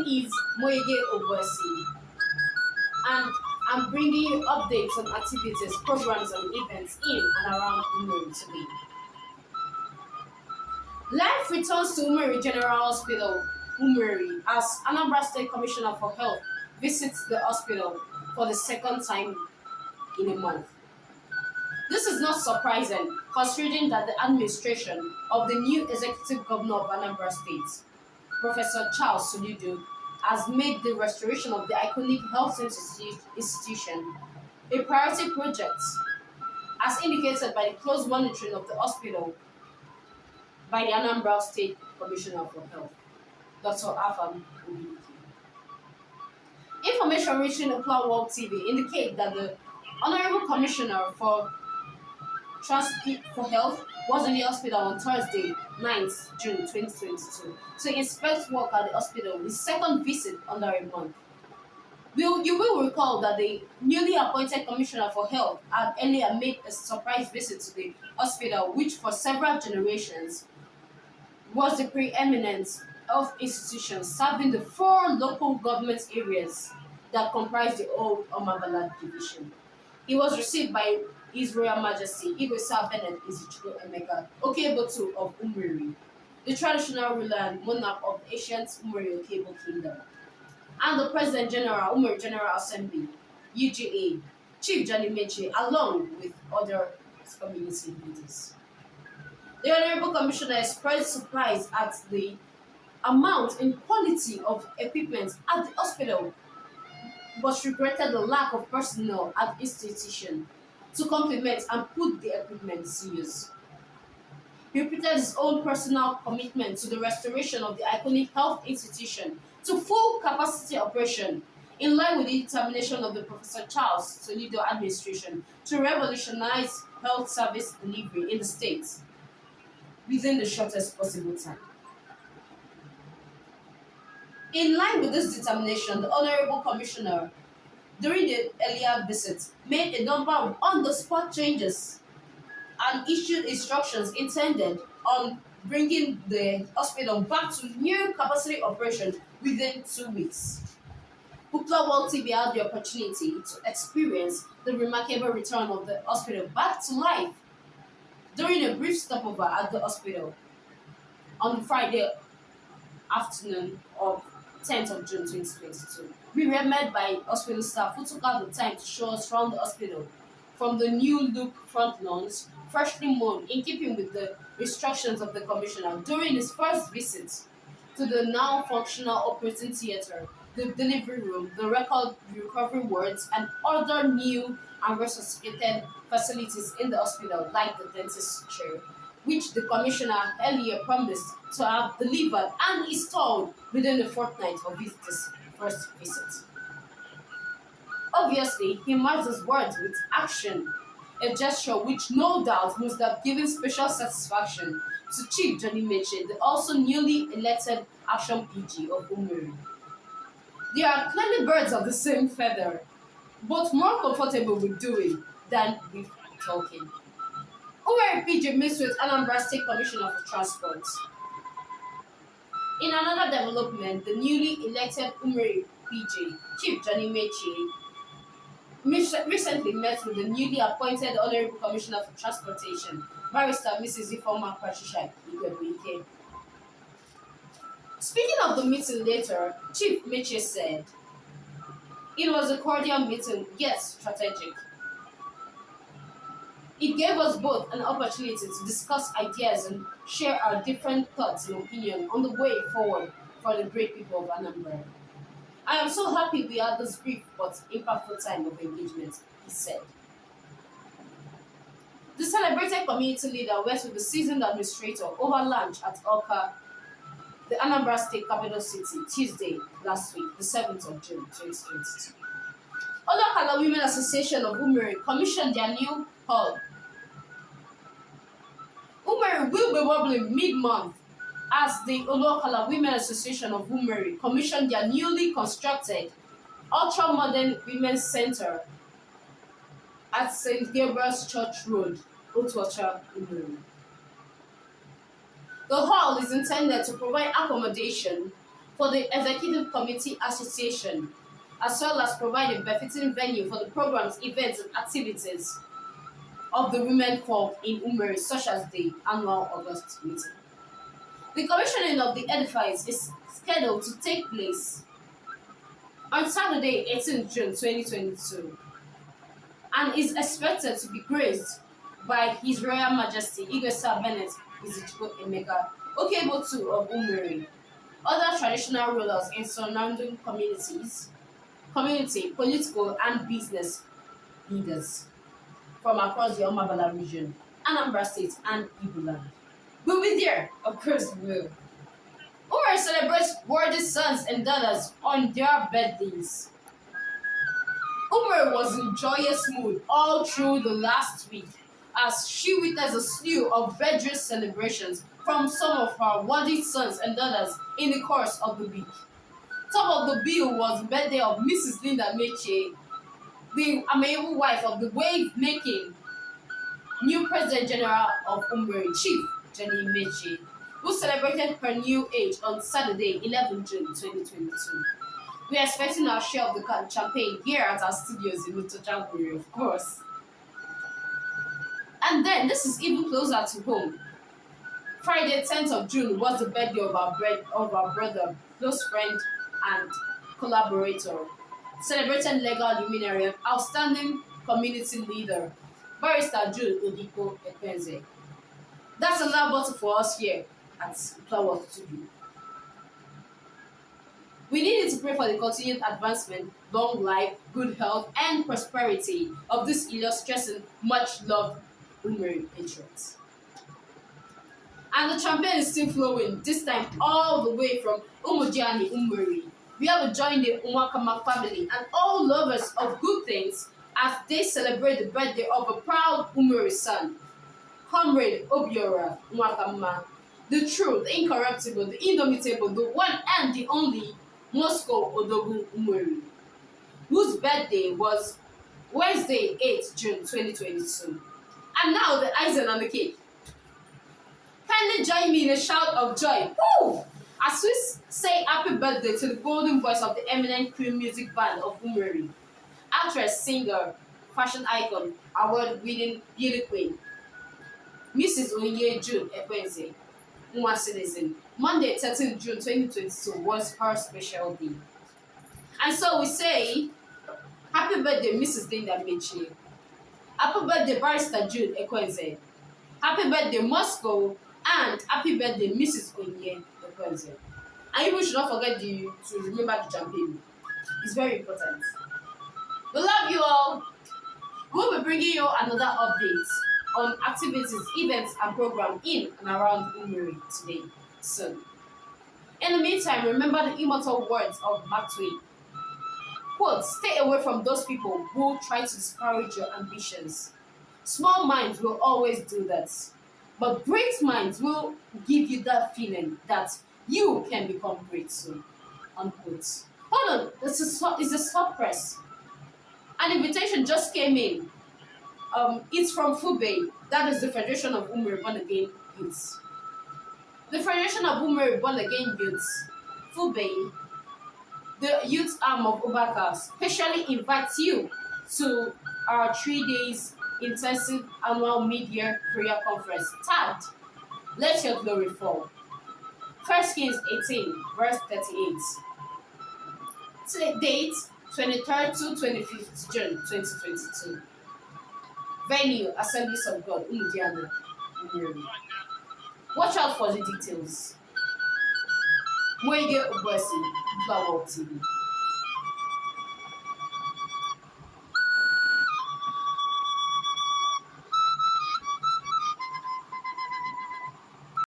name is Moege Obuesi, and I'm bringing you updates on activities, programs, and events in and around Umueri today. Life returns to Umueri General Hospital, Umueri, as Anambra State Commissioner for Health visits the hospital for the second time in a month. This is not surprising, considering that the administration of the new executive governor of Anambra State, Professor Charles Soludo, has made the restoration of the iconic health institution a priority project, as indicated by the close monitoring of the hospital by the Anambra State Commissioner for Health, Dr. Afam Obike. Information reaching Upla World TV indicate that the Honorable Commissioner for Health was in the hospital on Thursday, 9th June 2022, to inspect work at the hospital, his second visit under a month. You will recall that the newly appointed Commissioner for Health had earlier made a surprise visit to the hospital, which for several generations was the preeminent health institution serving the 4 local government areas that comprise the old Omabala division. He was received by His Royal Majesty Igwe Sir Bernard Izichukwu Emeka Okebotu of Umueri, the traditional ruler and monarch of the ancient Umueri Okebo Kingdom, and the President General Umueri General Assembly (UGA), Chief Jun'22 Meche, along with other community leaders. The Honorable Commissioner expressed surprise at the amount and quality of equipment at the hospital, but regretted the lack of personnel at the institution to complement and put the equipment to use. He repeated his own personal commitment to the restoration of the iconic health institution to full capacity operation, in line with the determination of the Professor Charles Soludo administration to revolutionize health service delivery in the state within the shortest possible time. In line with this determination, the Honorable Commissioner, during the earlier visit, made a number of on-the-spot changes and issued instructions intended on bringing the hospital back to new capacity operation within 2 weeks. Upla World TV had the opportunity to experience the remarkable return of the hospital back to life during a brief stopover at the hospital on Friday afternoon of 10th of June 2022. We were met by hospital staff who took out the time to show us around the hospital, from the new look front lawns, freshly mown in keeping with the instructions of the Commissioner during his first visit, to the now functional operating theatre, the delivery room, the recovery wards, and other new and resuscitated facilities in the hospital, like the dentist chair, which the Commissioner earlier promised to have delivered and installed within a fortnight of his first visit. Obviously, he matched his words with action, a gesture which no doubt must have given special satisfaction to Chief Jun'22 Meche, the also newly elected Action PG of Umueri. They are clearly birds of the same feather, but more comfortable with doing than with talking. Umueri PG meets with Anambra State Commissioner for Transport. In another development, the newly elected Umueri PG, Chief Jun'22 Meche, recently met with the newly appointed Honorable Commissioner for Transportation, Barrister Mrs. Ifeoma Patricia Igwebuike. Speaking of the meeting later, Chief Meche said, "It was a cordial meeting, yet strategic. It gave us both an opportunity to discuss ideas and share our different thoughts and opinions on the way forward for the great people of Anambra. I am so happy we had this brief but impactful time of engagement," he said. The celebrated community leader went with the seasoned administrator over lunch at Awka, the Anambra State capital city, Tuesday last week, the 7th of June 2022. Otuocha Women Association of Umueri commissioned their new hall. Umueri will be wobbling mid-month as the Otuocha Women Association of Umueri commissioned their newly constructed ultra-modern women's center at St. Gabriel's Church Road, Otuocha, Umueri. The hall is intended to provide accommodation for the Executive Committee Association, as well as provide a befitting venue for the programs, events, and activities of the women folk in Umueri, such as the annual August meeting. The commissioning of the edifice is scheduled to take place on Saturday, 18th June 2022, and is expected to be graced by His Royal Majesty Igwe Bennett Izichukwu Emeka Okebo of Umueri, other traditional rulers in surrounding community, political and business leaders from across the Omabala region, Anambra State, and Igbo land. We'll be there, of course we will. Umueri celebrates worthy sons and daughters on their birthdays. Umueri was in joyous mood all through the last week as she witnessed a slew of birthday celebrations from some of her worthy sons and daughters in the course of the week. Top of the bill was the birthday of Mrs. Linda Meche, the amiable wife of the wave-making new President General of Umueri, Chief Jenny Meche, who celebrated her new age on Saturday, 11 June 2022. We are expecting our share of the champagne here at our studios in Otuocha, of course. And then, this is even closer to home. Friday, 10th of June was the birthday of our brother, close friend, and collaborator, celebrating legal luminary and outstanding community leader, Barrister Jun'22 Ekwenze. That's another bottle for us here at Flower Studio. We needed to pray for the continued advancement, long life, good health, and prosperity of this illustrious and much-loved Umueri patriots. And the champagne is still flowing, this time all the way from Umueri, Umueri. We have joined the Umwakama family and all lovers of good things as they celebrate the birthday of a proud Umueri son, Comrade Obiora Umwakama, the true, the incorruptible, the indomitable, the one and the only Moscow Odogu Umueri, whose birthday was Wednesday, 8th June 2022. And now the icing on the cake. Kindly join me in a shout of joy. Woo! As we say happy birthday to the golden voice of the eminent Cream Music Band of Umueri, actress, singer, fashion icon, award-winning beauty queen, Mrs. Jun'22 Ekwenze, citizen. Monday, 13th June 2022 was her special day. And so we say, happy birthday, Mrs. Linda Meche. Happy birthday, Barrister Jun' Ekwenze. Happy birthday, Moscow. And happy birthday, Mrs. Onye Ekwenze. And you should not forget to remember the champagne. It's very important. We love you all. We'll be bringing you another update on activities, events, and programs in and around Umueri today, soon. In the meantime, remember the immortal words of Mark Twain. Quote, stay away from those people who try to discourage your ambitions. Small minds will always do that. But great minds will give you that feeling that you can become great soon. Unquote. Hold on, it's a stop press. An invitation just came in. It's from FUBE, that is the Federation of Umueri Born Again Youths. The Federation of Umueri Born Again Youths, FUBE, the youth arm of Obaka, specially invites you to our 3 days intensive annual mid-year prayer conference tagged Let Your Glory Fall. 1 Kings 18, verse 38. Date 23rd to 25th June 2022. Venue Assemblies of God, Umudiana, Umueri. Watch out for the details. Mwege Ubwesi, Flower TV.